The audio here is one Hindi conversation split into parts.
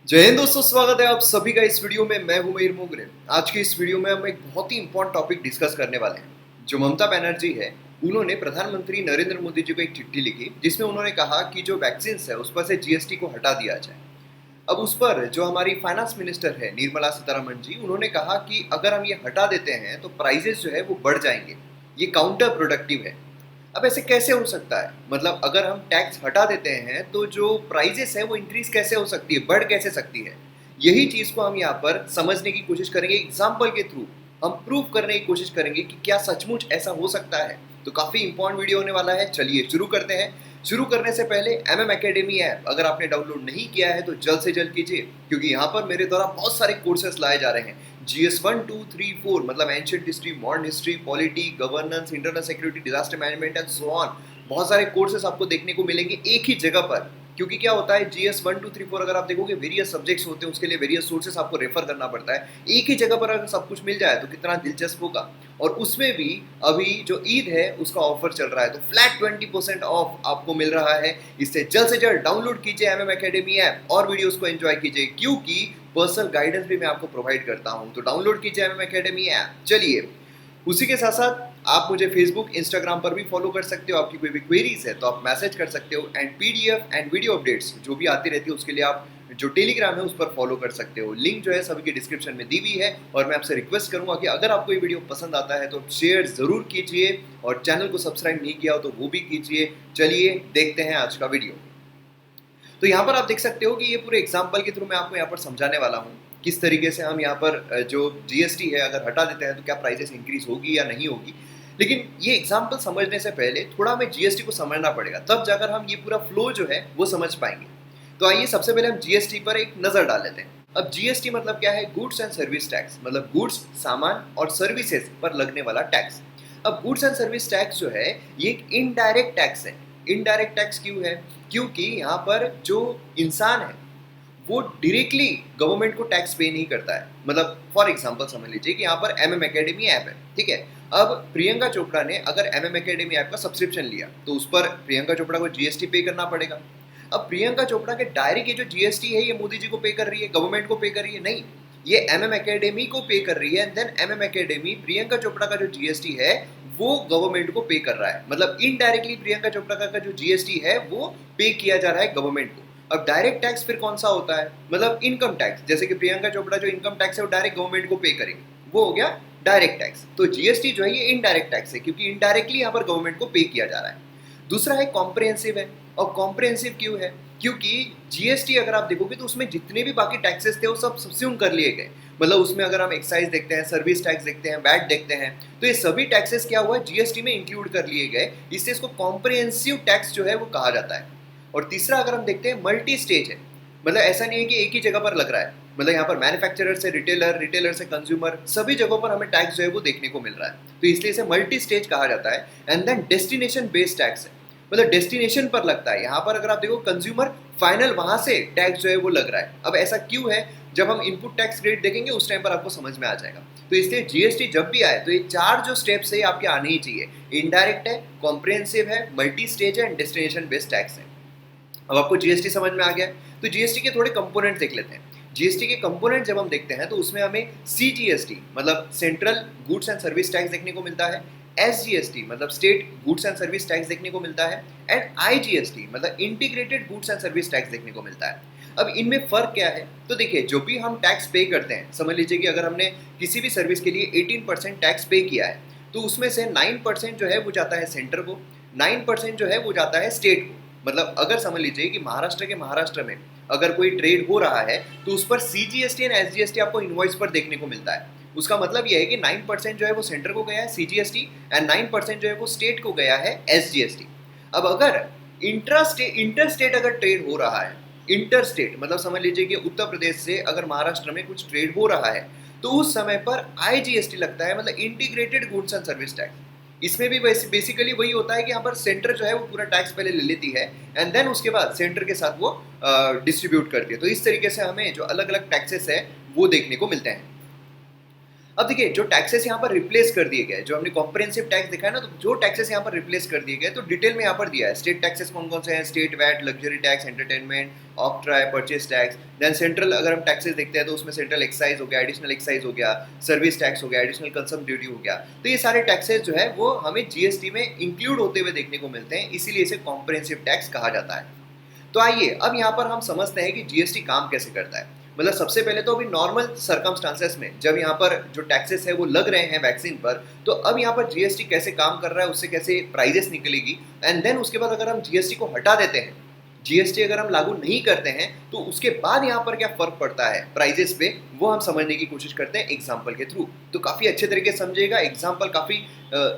जय हिंद दोस्तों, स्वागत है आप सभी का इस वीडियो में। मैं हूं मयूर मोगरे। आज की इस वीडियो में हम एक बहुत ही इंपॉर्टेंट टॉपिक डिस्कस करने वाले हैं। जो ममता बनर्जी है, उन्होंने प्रधानमंत्री नरेंद्र मोदी जी को एक चिट्ठी लिखी जिसमें उन्होंने कहा कि जो वैक्सीन है उस पर से जीएसटी को हटा दिया जाए। अब उस पर जो हमारी फाइनेंस मिनिस्टर है निर्मला सीतारमण जी, उन्होंने कहा कि अगर हम ये हटा देते हैं तो प्राइजेस जो है वो बढ़ जाएंगे, ये काउंटर प्रोडक्टिव है। अब ऐसे कैसे हो सकता है? मतलब अगर हम टैक्स हटा देते हैं तो जो प्राइजेस है वो इंक्रीज कैसे हो सकती है, बढ़ कैसे सकती है? यही चीज को हम यहाँ पर समझने की कोशिश करेंगे, एग्जाम्पल के थ्रू हम प्रूव करने की कोशिश करेंगे कि क्या सचमुच ऐसा हो सकता है। तो काफी इंपॉर्टेंट वीडियो होने वाला है। चलिए शुरू करते हैं। शुरू करने से पहले एमएम एकेडमी ऐप अगर आपने डाउनलोड नहीं किया है तो जल्द से जल्द कीजिए, क्योंकि यहाँ पर मेरे द्वारा बहुत सारे कोर्सेस लाए जा रहे हैं। GS 1 2 3 4 मतलब ancient history, modern history, polity, governance, internal security, disaster management and so on. बहुत सारे कोर्सेस आपको देखने को मिलेंगे एक ही जगह पर। क्योंकि क्या होता है, GS 1 2 3 4 अगर आप देखोगे वेरियस सब्जेक्ट्स होते हैं, उसके लिए वेरियस सोर्सेस आपको रेफर करना पड़ता है। एक ही जगह पर अगर सब कुछ मिल जाए तो कितना दिलचस्प होगा। और उसमें भी अभी जो ईद है उसका ऑफर चल रहा है, तो फ्लैट 20% ऑफ आपको मिल रहा है। इससे जल्द से जल्द डाउनलोड कीजिए एमएम एकेडमी ऐप और वीडियोस को एंजॉय कीजिए, क्योंकि पर्सनल गाइडेंस भी मैं आपको प्रोवाइड करता हूं। तो डाउनलोड कीजिए एमएम एकेडमी ऐप। चलिए, उसी के साथ साथ आप मुझे फेसबुक, इंस्टाग्राम पर भी फॉलो कर सकते हो। आपकी कोई भी क्वेरीज है तो आप मैसेज कर सकते हो। And PDF and video updates जो भी आती रहती है उसके लिए आप जो टेलीग्राम है उस पर फॉलो कर सकते हो। लिंक जो है सभी के डिस्क्रिप्शन में दी हुई है। और मैं आपसे रिक्वेस्ट करूंगा कि अगर आपको ये वीडियो पसंद आता है तो शेयर जरूर कीजिए, और चैनल को सब्सक्राइब नहीं किया हो तो वो भी कीजिए। चलिए देखते हैं आज का वीडियो। तो यहाँ पर आप देख सकते हो कि ये पूरे एग्जाम्पल के थ्रू मैं आपको यहाँ पर समझाने वाला हूँ किस तरीके से हम यहाँ पर जो जीएसटी है अगर हटा देते हैं तो क्या प्राइसेस इंक्रीज होगी या नहीं होगी। लेकिन ये एग्जाम्पल समझने से पहले थोड़ा हमें जीएसटी को समझना पड़ेगा, तब जाकर हम ये पूरा फ्लो जो है वो समझ पाएंगे। तो आइए सबसे पहले हम जीएसटी पर एक नजर डाल लेते हैं। अब जीएसटी मतलब क्या है? गुड्स एंड सर्विस टैक्स, मतलब गुड्स, सामान और सर्विसेज पर लगने वाला टैक्स। अब गुड्स एंड सर्विस टैक्स जो है ये एक इनडायरेक्ट टैक्स है। इनडायरेक्ट टैक्स क्यों है? क्योंकि यहाँ पर जो इंसान है वो डायरेक्टली गवर्नमेंट को टैक्स पे नहीं करता है। मतलब फॉर एग्जांपल समझ लीजिए कि यहाँ पर एमएम एकेडमी ऐप है, ठीक है। अब प्रियंका चोपड़ा ने अगर एमएम एकेडमी ऐप का सब्सक्रिप्शन लिया तो उस पर प्रियंका चोपड़ा को जीएसटी पे करना पड़ेगा। अब प्रियंका चोपड़ा के डायरेक्ट ये जो जीएसटी है ये मोदी जी को पे कर रही है, गवर्नमेंट को पे कर रही है? नहीं, ये एमएम एकेडमी को पे कर रही है। And then MM academy Priyanka Chopra का जो जीएसटी है वो गवर्नमेंट को पे कर रहा है। मतलब इनडायरेक्टली प्रियंका चोपड़ा का जो जीएसटी है वो पे किया जा रहा है गवर्नमेंट को। अब डायरेक्ट टैक्स फिर कौन सा होता है? मतलब इनकम टैक्स। जैसे कि प्रियंका चोपड़ा जो इनकम टैक्स है वो डायरेक्ट गवर्नमेंट को पे करेंगे, वो हो गया डायरेक्ट टैक्स। तो जीएसटी जो है ये इनडायरेक्ट टैक्स है, क्योंकि इनडायरेक्टली यहाँ पर गवर्नमेंट को पे किया जा रहा है। दूसरा है कॉम्प्रिहेंसिव है। और कॉम्प्रिहेंसिव क्यों है? क्योंकि जीएसटी अगर आप देखोगे तो उसमें जितने भी बाकी टैक्सेस थे वो सब सब्स्यूम कर लिए गए। मतलब उसमें अगर हम एक्साइज देखते हैं, सर्विस टैक्स देखते हैं, वैट देखते हैं, तो ये सभी टैक्सेस क्या हुआ, जीएसटी में इंक्लूड कर लिए गए। इससे इसको कॉम्प्रिहेंसिव टैक्स जो है वो कहा जाता है। और तीसरा अगर हम देखते हैं, मल्टी स्टेज है। मतलब ऐसा नहीं है कि एक ही जगह पर लग रहा है। मतलब यहाँ पर मैन्युफैक्चरर से रिटेलर, रिटेलर से कंज्यूमर, सभी जगहों पर हमें टैक्स जो है वो देखने को मिल रहा है। तो इसलिए इसे मल्टी स्टेज कहा जाता है। And then destination based tax है, मतलब डेस्टिनेशन पर लगता है। यहाँ पर अगर आप देखो कंज्यूमर फाइनल वहां से टैक्स जो है वो लग रहा है। अब ऐसा क्यों है? जब हम इनपुट टैक्स क्रेडिट देखेंगे उस टाइम पर आपको समझ में आ जाएगा। तो इसलिए जीएसटी जब भी आए तो ये चार जो स्टेप्स है आपके आने ही चाहिए। इनडायरेक्ट है, कॉम्प्रिहेंसिव है, मल्टी स्टेज है एंड डेस्टिनेशन बेस्ड टैक्स है। अब आपको जीएसटी समझ में आ गया, तो जीएसटी के थोड़े कंपोनेंट देख लेते हैं। जीएसटी के कंपोनेंट जब हम देखते हैं तो उसमें हमें सीजीएसटी मतलब central goods and service tax देखने को मिलता है, एसजीएसटी मतलब state goods and service tax देखने को मिलता है, एंड आईजीएसटी मतलब integrated goods and service tax देखने को मिलता है। अब इनमें फर्क क्या है? तो देखिए, जो भी हम टैक्स पे करते हैं, समझ लीजिए कि अगर हमने किसी भी सर्विस के लिए 18% टैक्स पे किया है तो उसमें से 9% जो है वो जाता है सेंटर को, 9% जो है वो जाता है स्टेट को। मतलब अगर समझ लीजिए कि महाराष्ट्र में अगर कोई ट्रेड हो रहा है तो उस पर सीजीएसटी एंड एसजीएसटी आपको इनवॉइस पर देखने को मिलता है। उसका मतलब यह है कि 9% जो है वो सेंटर को गया है सीजीएसटी, एंड 9% जो है वो स्टेट को गया है एसजीएसटी। अब अगर इंटर स्टेट अगर ट्रेड हो रहा है, इंटर स्टेट मतलब समझ लीजिए कि उत्तर प्रदेश से अगर महाराष्ट्र में कुछ ट्रेड हो रहा है तो उस समय पर आईजीएसटी लगता है, मतलब integrated goods and service tax. इसमें भी बेसिकली वही होता है कि यहाँ पर सेंटर जो है वो पूरा टैक्स पहले ले लेती है एंड देन उसके बाद सेंटर के साथ वो डिस्ट्रीब्यूट करती है। तो इस तरीके से हमें जो अलग अलग टैक्सेस है वो देखने को मिलते हैं। अब देखिए जो टैक्सेस यहाँ पर रिप्लेस कर दिए गए, जो हमने कॉम्प्रिहेंसिव टैक्स देखा है ना, तो जो टैक्सेस यहाँ पर रिप्लेस कर दिए गए तो डिटेल में यहाँ पर दिया है। स्टेट टैक्सेस कौन कौन से हैं, state VAT, luxury tax, entertainment, octroi, purchase tax. Then central अगर हम टैक्सेस देखते हैं तो उसमें सेंट्रल एक्साइज हो गया, एडिशनल एक्साइज हो गया, सर्विस टैक्स हो गया, एडिशनल कंज्यूम ड्यूटी हो गया। तो ये सारे टैक्सेस जो है वो हमें जीएसटी में इंक्लूड होते हुए देखने को मिलते हैं, इसीलिए इसे कॉम्प्रिहेंसिव टैक्स कहा जाता है। तो आइए अब यहाँ पर हम समझते हैं कि जीएसटी काम कैसे करता है। मतलब सबसे पहले तो अभी नॉर्मल सर्कमस्टांसेस में जब यहाँ पर जो टैक्सेस है वो लग रहे हैं वैक्सीन पर, तो अब यहाँ पर जीएसटी कैसे काम कर रहा है, उससे कैसे प्राइजेस निकलेगी, एंड देन उसके बाद अगर हम जीएसटी को हटा देते हैं, जीएसटी अगर हम लागू नहीं करते हैं तो उसके बाद यहाँ पर क्या फर्क पड़ता है प्राइजेस पे, वो हम समझने की कोशिश करते हैं एग्जाम्पल के थ्रू। तो काफ़ी अच्छे तरीके से समझिएगा, एग्जाम्पल काफ़ी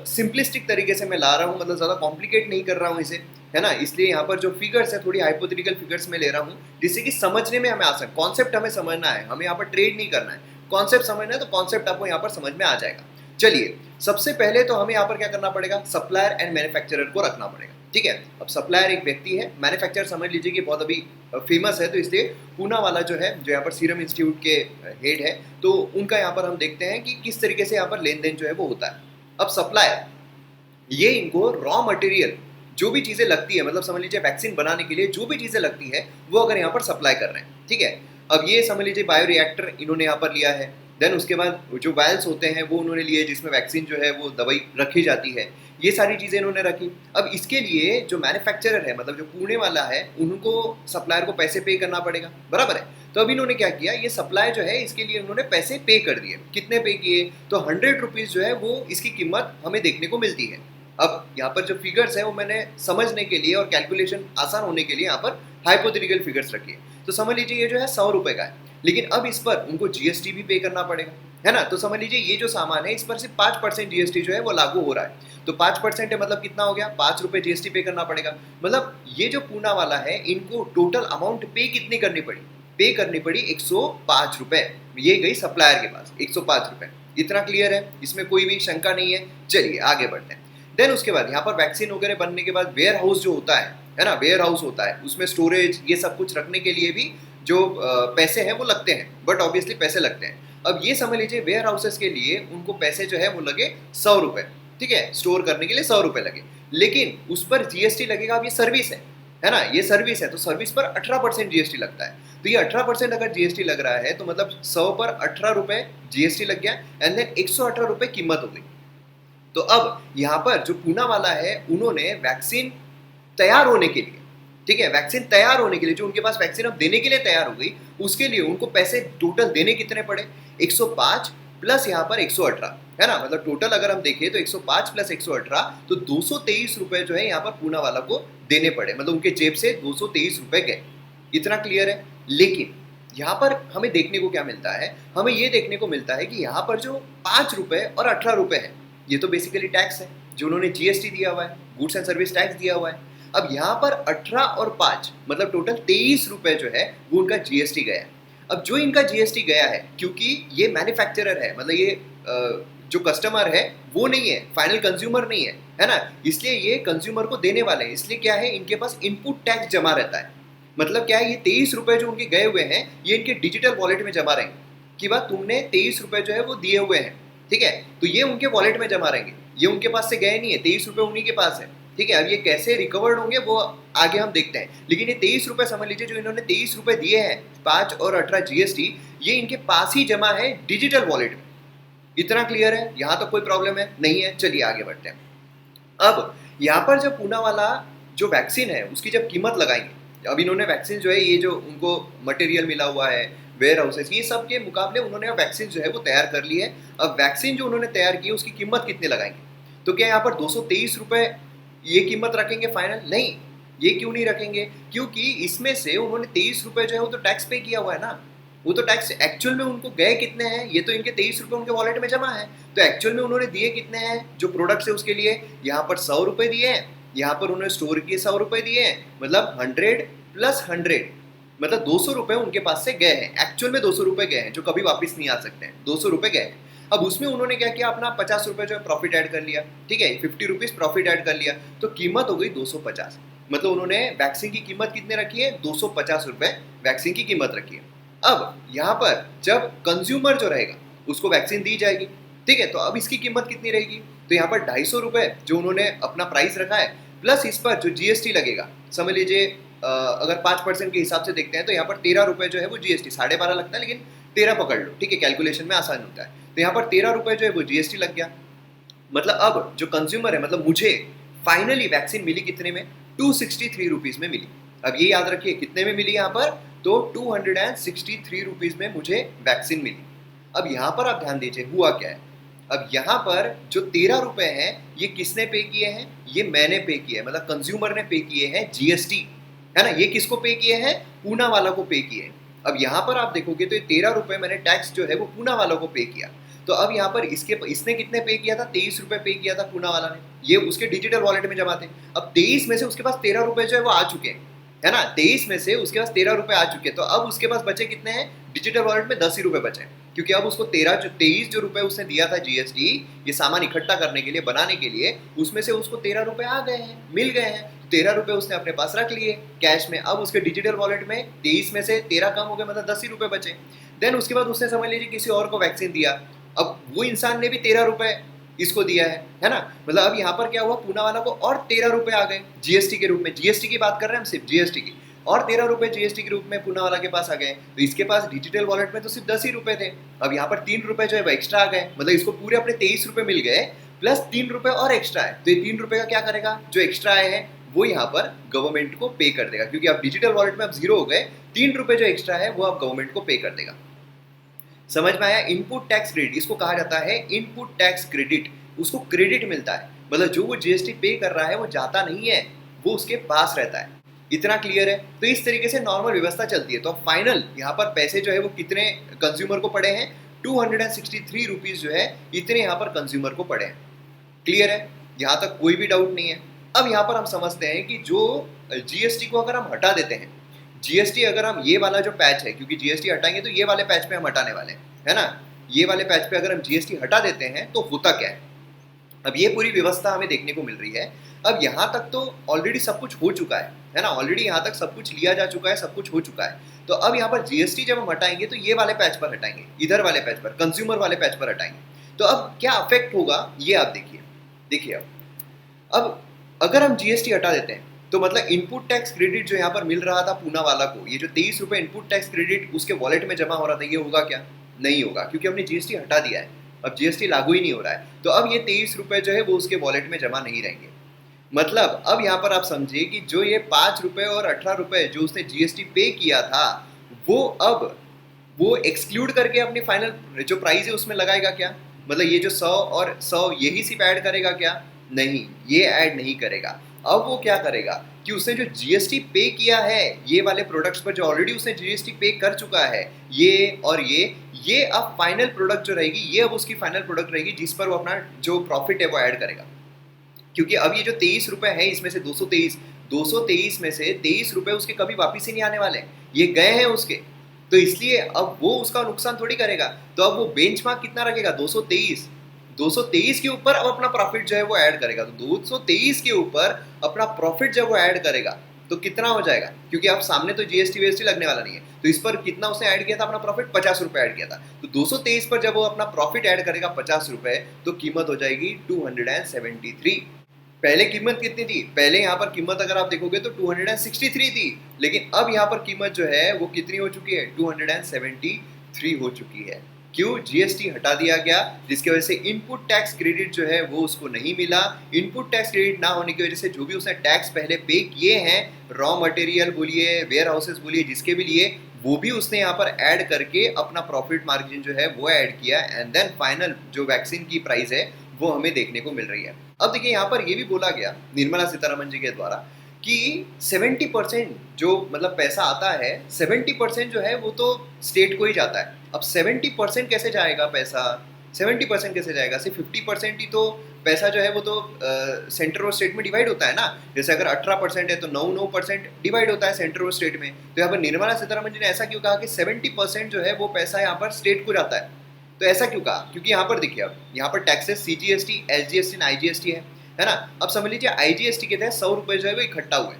सिंपलिस्टिक तरीके से मैं ला रहा हूँ, मतलब ज़्यादा कॉम्प्लिकेट नहीं कर रहा हूँ इसे, है ना। इसलिए यहाँ पर जो फिगर्स है थोड़ी हाइपोथेटिकल फिगर्स में ले रहा हूँ, जिससे कि समझने में हमें आसान, कॉन्सेप्ट हमें समझना है, हमें यहाँ पर ट्रेड नहीं करना है, कॉन्सेप्ट समझना है, तो कॉन्सेप्ट आपको यहाँ पर समझ में आ जाएगा। चलिए सबसे पहले तो हमें यहाँ पर क्या करना पड़ेगा, सप्लायर एंड मैन्युफैक्चरर को रखना पड़ेगा, ठीक है। अब सप्लायर एक व्यक्ति है, मैन्युफैक्चरर समझ लीजिए कि बहुत अभी फेमस है, तो इसलिए पूना वाला जो है, जो यहाँ पर सीरम इंस्टीट्यूट के हेड है, तो उनका यहाँ पर हम देखते हैं कि किस तरीके से यहाँ पर लेन देन जो है वो होता है। अब सप्लायर ये इनको रॉ मटेरियल जो भी चीज़ें लगती है, मतलब समझ लीजिए वैक्सीन बनाने के लिए जो भी चीज़ें लगती है वो अगर यहाँ पर सप्लाई कर रहे हैं, ठीक है। अब ये समझ लीजिए बायो रिएक्टर इन्होंने यहाँ पर लिया है, देन उसके बाद जो वायल्स होते हैं वो उन्होंने लिए जिसमें वैक्सीन जो है वो दवाई रखी जाती है, ये सारी चीज़ें इन्होंने रखी। अब इसके लिए जो मैन्युफैक्चरर है, मतलब जो पुणे वाला है, उनको सप्लायर को पैसे पे करना पड़ेगा, बराबर है। तो अभी इन्होंने क्या किया, ये सप्लाई जो है इसके लिए उन्होंने पैसे पे कर दिए। कितने पे किए, तो 100 रुपीज़ जो है वो इसकी कीमत हमें देखने को मिलती है। अब यहाँ पर जो फिगर्स है वो मैंने समझने के लिए और कैलकुलेशन आसान होने के लिए यहाँ पर हाइपोथेटिकल फिगर्स रखी है। तो समझ लीजिए ये जो है 100 रुपये का है, लेकिन अब इस पर उनको जीएसटी भी पे करना पड़ेगा, है ना। तो समझ लीजिए ये जो सामान है इस पर सिर्फ 5% जीएसटी जो है वो लागू हो रहा है। तो 5% है, मतलब कितना हो गया, 5 रुपये जीएसटी पे करना पड़ेगा। मतलब ये जो पूना वाला है इनको टोटल अमाउंट पे कितनी करनी पड़ी, पे करनी पड़ी 105 रुपये। ये गई सप्लायर के पास 105 रुपये। इतना क्लियर है, इसमें कोई भी शंका नहीं है। चलिए आगे बढ़ते हैं। देन उसके बाद यहाँ पर वैक्सीन वगैरह बनने के बाद वेयर हाउस जो होता है ना, वेयर हाउस होता है, उसमें स्टोरेज ये सब कुछ रखने के लिए भी जो पैसे हैं वो लगते हैं, बट ऑब्वियसली पैसे लगते हैं। अब ये समझ लीजिए वेयर हाउसेस के लिए उनको पैसे जो है वो लगे 100 रुपये, ठीक है, स्टोर करने के लिए 100 रुपये लगे, लेकिन उस पर जीएसटी लगेगा। अब ये सर्विस है ना, ये सर्विस है, तो सर्विस पर 18% जीएसटी लगता है। तो ये 18% अगर जीएसटी लग रहा है तो मतलब 100 पर 18 रुपये जीएसटी लग गया, एंड देन 118 रुपये कीमत हो गई। तो अब यहाँ पर जो पूना वाला है उन्होंने वैक्सीन तैयार होने के लिए, ठीक है, वैक्सीन तैयार होने के लिए, जो उनके पास वैक्सीन अब देने के लिए तैयार हो गई, उसके लिए उनको पैसे टोटल देने कितने पड़े, 105 प्लस यहाँ पर 118, है ना। मतलब टोटल अगर हम देखें तो 105 प्लस 118 तो 223 रुपये जो है यहाँ पर पूना वाला को देने पड़े, मतलब उनके जेब से 223 रुपये गए। इतना क्लियर है। लेकिन यहाँ पर हमें देखने को क्या मिलता है, हमें ये देखने को मिलता है कि यहाँ पर जो 5 रुपये और 18 रुपये है, ये तो बेसिकली टैक्स है जो उन्होंने जीएसटी दिया हुआ है, गुड्स एंड सर्विस टैक्स दिया हुआ है। अब यहाँ पर 18 और 5 मतलब टोटल 23 रुपये जो है वो उनका जीएसटी गया है। अब जो इनका जीएसटी गया है, क्योंकि ये मैन्युफैक्चरर है, मतलब ये जो कस्टमर है वो नहीं है, फाइनल कंज्यूमर नहीं है ना, इसलिए ये कंज्यूमर को देने वाले हैं। इसलिए क्या है, इनके पास इनपुट टैक्स जमा रहता है। मतलब क्या है, ये 23 रुपये जो उनके गए हुए हैं ये इनके डिजिटल वॉलेट में जमा रहेंगे कि बात तुमने 23 रुपये जो है वो दिए हुए हैं, ठीक है, तो ये उनके वॉलेट में जमा रहेंगे। ये उनके पास से गए नहीं है, 23 रुपये उन्हीं के पास है, ठीक है। अब ये कैसे रिकवर्ड होंगे वो आगे हम देखते हैं, लेकिन ये 23 रुपये समझ लीजिए जो इन्होंने 23 रुपये दिए हैं, 5 और 18 जीएसटी, ये इनके पास ही जमा है डिजिटल वॉलेट में। इतना क्लियर है, यहाँ तो कोई प्रॉब्लम है नहीं है। चलिए आगे बढ़ते हैं। अब यहाँ पर जो पूना वाला जो वैक्सीन है उसकी जब कीमत लगाएंगे, अब इन्होंने वैक्सीन जो है ये जो उनको मटेरियल मिला हुआ है, वेयर हाउसेस, ये सब के मुकाबले उन्होंने वैक्सीन जो है वो तैयार कर ली है। अब वैक्सीन जो उन्होंने तैयार की है उसकी कीमत कितने लगाएंगे, तो क्या यहाँ पर 223 रुपये ये कीमत रखेंगे फाइनल? नहीं, ये क्यों नहीं रखेंगे, क्योंकि इसमें से उन्होंने 23 रुपये जो है वो तो टैक्स पे किया हुआ है ना। वो तो टैक्स एक्चुअल में उनको गए कितने हैं, ये तो इनके 23 रुपये उनके वॉलेट में जमा है, तो एक्चुअल में उन्होंने दिए कितने हैं, जो प्रोडक्ट्स है उसके लिए यहाँ पर 100 रुपये दिए हैं, यहाँ पर उन्होंने स्टोर किए 100 रुपये दिए हैं, मतलब 100 प्लस 100 मतलब 200 रुपये उनके पास से गए हैं। एक्चुअल में 200 रुपये गए हैं जो कभी वापस नहीं आ सकते हैं, 200 रुपये गए हैं। अब उसमें उन्होंने क्या किया, अपना 50 रुपये जो है प्रॉफिट ऐड कर लिया, ठीक है, 50 रुपीज़ प्रॉफिट ऐड कर लिया, तो कीमत हो गई 250। मतलब उन्होंने वैक्सीन की कीमत कितने रखी है, 250 रुपये वैक्सीन की कीमत रखी है। अब यहाँ पर जब कंज्यूमर जो रहेगा उसको वैक्सीन दी जाएगी, ठीक है, तो अब इसकी कीमत कितनी रहेगी? तो यहाँ पर 250 रुपये जो उन्होंने अपना प्राइस रखा है, प्लस इस पर जो जीएसटी लगेगा, समझ लीजिए अगर 5% के हिसाब से देखते हैं तो यहाँ पर 13 रुपये जो है वो जीएसटी, 12.5 लगता है लेकिन 13 पकड़ लो, ठीक है, कैलकुलेशन में आसान होता है। तो यहाँ पर 13 रुपये जो है वो जीएसटी लग गया। मतलब अब जो कंज्यूमर है, मतलब मुझे फाइनली वैक्सीन मिली कितने में? 263 रुपीज़ में मिली। अब ये याद रखिए कितने में मिली यहाँ पर? तो 263 रुपीज़ में मुझे वैक्सीन मिली। अब यहाँ पर आप ध्यान दीजिए हुआ क्या है। अब यहाँ पर जो 13 रुपये हैं ये किसने पे किए हैं? ये मैंने पे किए हैं, मतलब कंज्यूमर ने पे किए हैं जीएसटी, है ना। ये किसको पे किए हैं? पूना वाला को पे किए हैं। अब यहाँ पर आप देखोगे तो ये 13 रुपये मैंने टैक्स जो है वो पूना वालों को पे किया। तो अब यहाँ पर इसने कितने पे किया था? 23 रुपये पे किया था पूना वाला ने, ये उसके डिजिटल वॉलेट में जमा थे। अब 23 में से उसके पास 13 रुपये जो है वो आ चुके हैं, है ना। 23 में से उसके पास 13 रुपये आ चुके हैं। तो अब उसके पास बचे कितने हैं? डिजिटल वॉलेट में 10 ही रुपये बचे, क्योंकि अब उसको 23 जो रुपये उसने दिया था जीएसटी ये सामान इकट्ठा करने के लिए, बनाने के लिए, उसमें से उसको 13 रुपये आ गए हैं, मिल गए हैं। 13 रुपये उसने अपने पास रख लिए कैश में। अब उसके डिजिटल वॉलेट में 23 में से 13 कम हो गए, मतलब 10 ही रुपये बचे। देन उसके बाद उसने समझ लीजिए किसी और को वैक्सीन दिया। अब वो इंसान ने भी 13 रुपये इसको दिया है ना। मतलब अब यहाँ पर क्या हुआ? पूना वाला को और 13 रुपये आ गए जीएसटी के रूप में। जीएसटी की बात कर रहे हैं हम, सिर्फ जीएसटी की। और 13 रुपये जीएसटी के रूप में पूना वाला के पास आ गए। तो इसके पास डिजिटल वॉलेट में तो सिर्फ 10 ही रुपये थे। अब यहाँ पर 3 रुपये जो है वो एक्स्ट्रा आ गए, मतलब इसको पूरे अपने 23 रुपये मिल गए, प्लस 3 रुपये और एक्स्ट्रा है। तो ये 3 रुपये का क्या करेगा? जो एक्स्ट्रा आए हैं वो यहाँ पर गवर्नमेंट को पे कर देगा, क्योंकि अब डिजिटल वॉलेट में अब 0 हो गए। 3 रुपये जो एक्स्ट्रा है वो अब गवर्नमेंट को पे कर देगा। समझ में आया? इनपुट टैक्स क्रेडिट इसको कहा जाता है, इनपुट टैक्स क्रेडिट। उसको क्रेडिट मिलता है, मतलब जो वो जीएसटी पे कर रहा है वो जाता नहीं है, वो उसके पास रहता है। इतना क्लियर है? तो इस तरीके से नॉर्मल व्यवस्था चलती है। तो अब फाइनल यहाँ पर पैसे जो है वो कितने कंज्यूमर को पड़े हैं? 263 रुपीज़ जो है इतने यहाँ पर कंज्यूमर को पड़े हैं। क्लियर है? यहाँ तक कोई भी डाउट नहीं है। अब यहाँ पर हम समझते हैं कि जो जीएसटी को अगर हम हटा देते हैं, जीएसटी अगर हम ये वाला जो पैच है, क्योंकि जीएसटी हटाएंगे तो ये वाले पैच पे हम हटाने वाले हैं, है ना। ये वाले पैच पे अगर हम जीएसटी हटा देते हैं तो होता क्या है? अब ये पूरी व्यवस्था हमें देखने को मिल रही है। अब यहाँ तक तो ऑलरेडी सब कुछ हो चुका है ना। ऑलरेडी यहाँ तक सब कुछ लिया जा चुका है, सब कुछ हो चुका है। तो अब यहाँ पर जीएसटी जब हम हटाएंगे तो ये वाले पैच पर हटाएंगे, इधर वाले पैच पर, कंज्यूमर वाले पैच पर हटाएंगे। तो अब क्या अफेक्ट होगा ये आप देखिए। अब अगर हम जीएसटी हटा देते हैं तो मतलब इनपुट टैक्स क्रेडिट जो यहाँ पर मिल रहा था पूना वाला को, ये जो 23 रुपये इनपुट टैक्स क्रेडिट उसके वॉलेट में जमा हो रहा था, ये होगा क्या? नहीं होगा, क्योंकि हमने जीएसटी हटा दिया है। अब जीएसटी लागू ही नहीं हो रहा है। तो अब ये 23 रुपये जो है वो उसके वॉलेट में जमा नहीं रहेंगे। मतलब अब यहाँ पर आप समझिए कि जो ये 5 रुपये और 18 रुपये जो उसने जीएसटी पे किया था, वो अब वो एक्सक्लूड करके अपनी फाइनल जो प्राइस है उसमें लगाएगा क्या? मतलब ये जो 100 और 100 यही सिर्फ ऐड करेगा क्या? नहीं, ये ऐड नहीं करेगा। अब वो क्या करेगा कि उसने जो जीएसटी पे किया है ये वाले प्रोडक्ट्स पर, जो ऑलरेडी उसने जीएसटी पे कर चुका है, ये और ये अब फाइनल प्रोडक्ट जो रहेगी, ये अब उसकी फाइनल प्रोडक्ट रहेगी जिस पर वो अपना जो प्रॉफिट है वो ऐड करेगा। क्योंकि अब ये जो 23 रुपये है इसमें से 223 में से 23 रुपये उसके कभी वापिस ही नहीं आने वाले, ये गए हैं उसके। तो इसलिए अब वो उसका नुकसान थोड़ी करेगा। तो अब वो बेंचमार्क कितना रखेगा? 223 के ऊपर अब अपना प्रॉफिट जो है वो ऐड करेगा। तो 223 के ऊपर अपना प्रॉफिट जब वो ऐड करेगा तो कितना हो जाएगा? क्योंकि अब सामने तो जीएसटी वीएसटी लगने वाला नहीं है, तो इस पर कितना उसने ऐड किया था अपना प्रॉफिट? 50 रुपये ऐड किया था। तो 223 पर जब वो अपना प्रॉफिट ऐड करेगा 50 रुपये, तो कीमत हो जाएगी 273। पहले कीमत कितनी थी? पहले यहाँ पर कीमत अगर आप देखोगे तो 263 थी, लेकिन अब यहाँ पर कीमत जो है वो कितनी हो चुकी है? 273 हो चुकी है। क्यों? जीएसटी हटा दिया गया, जिसकी वजह से इनपुट टैक्स क्रेडिट जो है वो उसको नहीं मिला। इनपुट टैक्स क्रेडिट ना होने की वजह से जो भी उसने टैक्स पहले पे किए हैं, रॉ मटेरियल बोलिए, वेयर हाउसेस बोलिए, जिसके भी लिए, वो भी उसने यहाँ पर ऐड करके अपना प्रॉफिट मार्जिन जो है वो ऐड किया। एंड देन फाइनल जो वैक्सीन की प्राइस है वो हमें देखने को मिल रही है। अब देखिए यहाँ पर ये भी बोला गया निर्मला सीतारमण जी के द्वारा कि 70% जो मतलब पैसा आता है, 70% जो है वो तो स्टेट को ही जाता है। अब 70% कैसे जाएगा पैसा? 70% कैसे जाएगा? सिर्फ 50% ही तो पैसा जो है वो तो सेंटर और स्टेट में डिवाइड होता है ना। जैसे अगर 18% है तो 9% डिवाइड होता है सेंटर और स्टेट में। तो यहाँ पर निर्मला सीतारमण जी ने ऐसा क्यों कहा कि 70% जो है वो पैसा यहाँ पर स्टेट को जाता है? तो ऐसा क्यों कहा? क्योंकि यहाँ पर देखिए, अब यहाँ पर taxes CGST, SGST and IGST है ना। अब समझ लीजिए आईजीएसटी के तहत 100 रुपये जो है वो इकट्ठा हुए।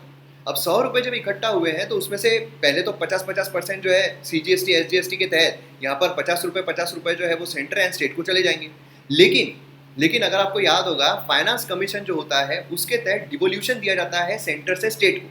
अब 100 रुपये जब इकट्ठा हुए हैं तो उसमें से पहले तो 50% जो है सीजीएसटी एसजीएसटी के तहत यहाँ पर 50 रुपये जो है वो सेंटर एंड स्टेट को चले जाएंगे। लेकिन लेकिन अगर आपको याद होगा, फाइनेंस कमीशन जो होता है उसके तहत डिवोल्यूशन दिया जाता है सेंटर से स्टेट को।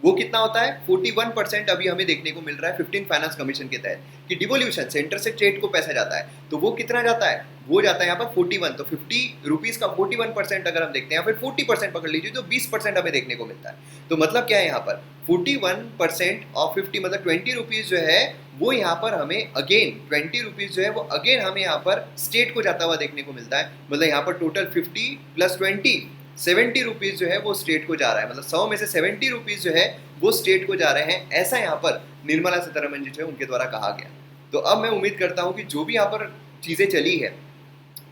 वो कितना होता है? 41% अभी हमें देखने को मिल रहा है 15 फाइनेंस कमीशन के तहत कि डिवोल्यूशन सेंटर से स्टेट को पैसा जाता है। तो वो कितना जाता है? वो जाता है यहाँ पर 41। तो 50 रुपीज़ का 41% अगर हम देखते हैं, या फिर 40% पकड़ लीजिए, तो 20% हमें देखने को मिलता है। तो मतलब क्या है यहाँ पर? 41% ऑफ 50 मतलब 20 रुपीज़ जो है वो यहाँ पर हमें अगेन 20 रुपीज़ जो है वो अगेन हमें यहाँ पर स्टेट को जाता हुआ देखने को मिलता है। मतलब यहाँ पर टोटल 50 प्लस 20 70 रुपीज़ जो है वो स्टेट को जा रहा है। मतलब 100 में से 70 रुपीज़ जो है वो स्टेट को जा रहे हैं, ऐसा यहाँ पर निर्मला सीतारमण जी जो है उनके द्वारा कहा गया। तो अब मैं उम्मीद करता हूँ कि जो भी यहाँ पर चीज़ें चली है,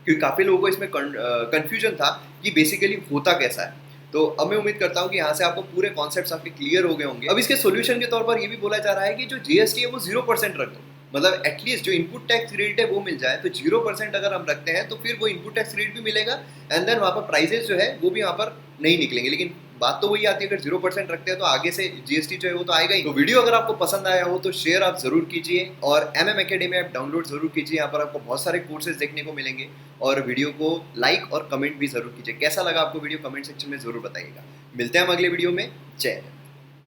क्योंकि काफ़ी लोगों को इसमें कन्फ्यूजन था कि बेसिकली होता कैसा है। तो अब मैं उम्मीद करता हूँ कि यहाँ से आपको पूरे कॉन्सेप्ट्स आपके क्लियर हो गए होंगे। अब इसके सॉल्यूशन के तौर पर ये भी बोला जा रहा है कि जो जीएसटी है वो 0% रख दो। मतलब एटलीस्ट जो इनपुट टैक्स क्रेडिट है वो मिल जाए। तो 0% अगर हम रखते हैं तो फिर वो इनपुट टैक्स क्रेडिट भी मिलेगा, एंड देन वहाँ पर प्राइजेस जो है वो भी वहाँ पर नहीं निकलेंगे। लेकिन बात तो वही आती है, अगर 0% रखते हैं तो आगे से जीएसटी जो है वो तो आएगा ही। तो वीडियो अगर आपको पसंद आया हो तो शेयर आप जरूर कीजिए, और MM Academy ऐप डाउनलोड जरूर कीजिए। यहाँ पर आपको बहुत सारे कोर्सेज देखने को मिलेंगे, और वीडियो को लाइक और कमेंट भी जरूर कीजिए। कैसा लगा आपको वीडियो, कमेंट सेक्शन में जरूर बताइएगा। मिलते हैं हम अगले वीडियो में। जय हिंद।